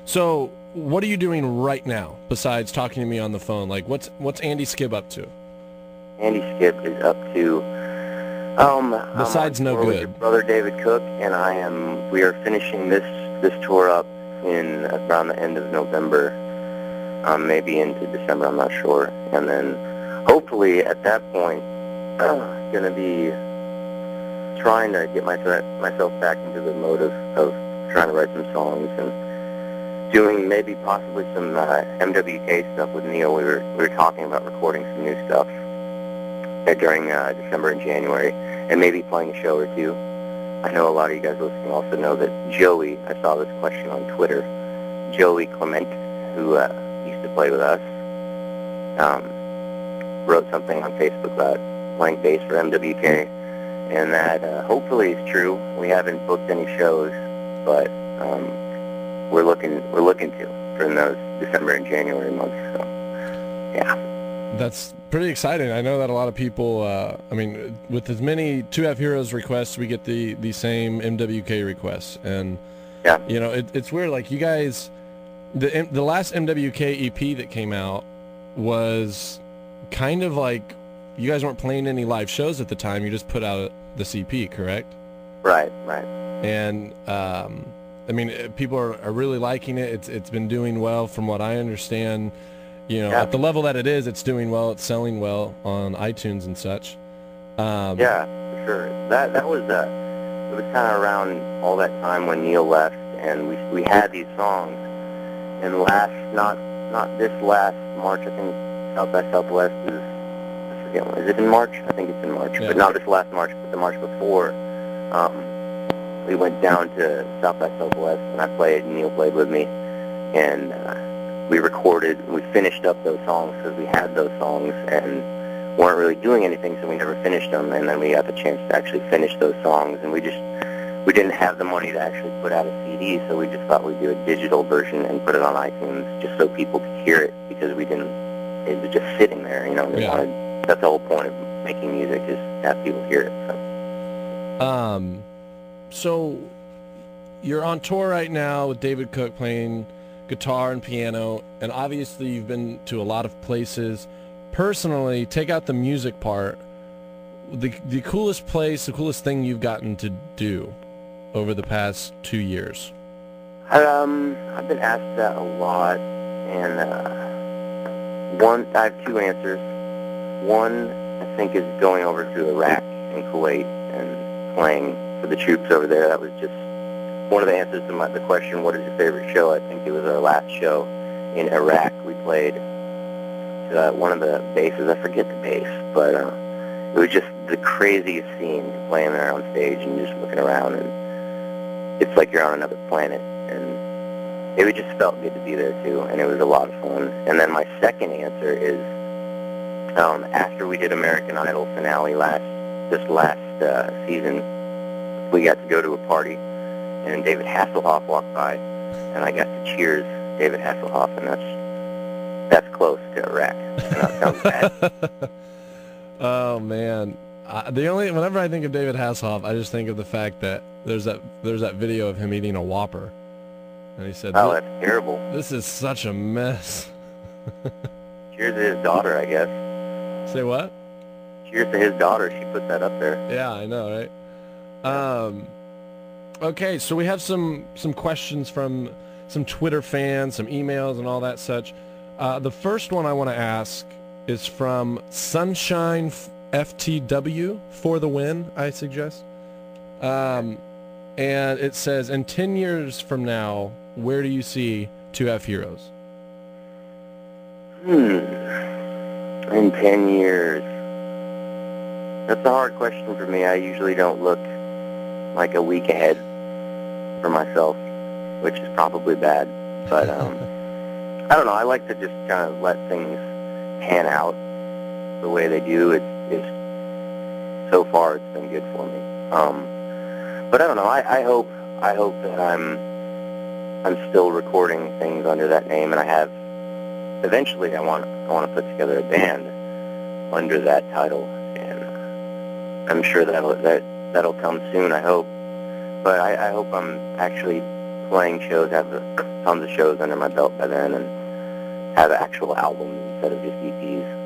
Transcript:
So what are you doing right now besides talking to me on the phone? Like, what's Andy Skib up to? Andy Skib is up to, Besides I'm on no tour with good. your brother David Cook, and we are finishing this tour up in around the end of November, maybe into December, I'm not sure. And then hopefully at that point, going to be trying to get myself back into the mode of trying to write some songs and doing maybe possibly some MWK stuff with Neil. We were talking about recording some new stuff during December and January, and maybe playing a show or two. I know a lot of you guys listening also know that Joey, I saw this question on Twitter, Joey Clement, who used to play with us, wrote something on Facebook about playing bass for MWK, and that hopefully is true. We haven't booked any shows, but we're looking to for those December and January months. So, yeah. That's pretty exciting. I know that a lot of people, I mean, with as many 2F Heroes requests, we get the same MWK requests. And, yeah, you know, it's weird. Like, you guys, the last MWK EP that came out was kind of like, you guys weren't playing any live shows at the time. You just put out this EP, correct? Right. And, I mean, people are really liking it. It's been doing well from what I understand. You know, yeah, at the level that it is, it's doing well. It's selling well on iTunes and such. Yeah, for sure. That was it was kind of around all that time when Neil left, and we had these songs. And not this last March, I think South by Southwest I forget when. Is it in March? I think it's in March, yeah. But not this last March, but the March before. We went down to South by Southwest, and I played, and Neil played with me, and we recorded, and we finished up those songs because we had those songs and weren't really doing anything, so we never finished them. And then we got the chance to actually finish those songs, and we didn't have the money to actually put out a CD, so we just thought we'd do a digital version and put it on iTunes just so people could hear it, because it was just sitting there, you know. Yeah. That's the whole point of making music, is to have people hear it. So you're on tour right now with David Cook playing guitar and piano, and obviously you've been to a lot of places. Personally, take out the music part, the coolest place, the coolest thing you've gotten to do over the past 2 years. I've been asked that a lot, and I have two answers. One, I think, is going over to Iraq and Kuwait and playing for the troops over there. That was just one of the answers to the question, what is your favorite show? I think it was our last show in Iraq. We played one of the bases. I forget the bass, but it was just the craziest scene, playing there on stage and just looking around, and it's like you're on another planet. And it just felt good to be there too, and it was a lot of fun. And then my second answer is, after we did American Idol finale this last season, we got to go to a party, and David Hasselhoff walked by, and I got to cheers David Hasselhoff, and that's close to Iraq. That sounds bad. Oh man, whenever I think of David Hasselhoff, I just think of the fact that there's that video of him eating a Whopper, and he said, "Oh, that's terrible. This is such a mess." Cheers to his daughter, I guess. Say what? Cheers to his daughter. She put that up there. Yeah, I know, right? Okay, so we have some questions from some Twitter fans, some emails, and all that such. The first one I want to ask is from Sunshine FTW, for the win, I suggest. And it says, in 10 years from now, where do you see 2F Heroes? In 10 years. That's a hard question for me. I usually don't look like a week ahead for myself, which is probably bad. But I don't know. I like to just kind of let things pan out the way they do. So far it's been good for me. But I don't know. I hope that I'm still recording things under that name, and I have. Eventually, I want to put together a band under that title, and I'm sure that'll come soon. I hope, but I hope I'm actually playing shows, have tons of shows under my belt by then and have actual albums instead of just EPs.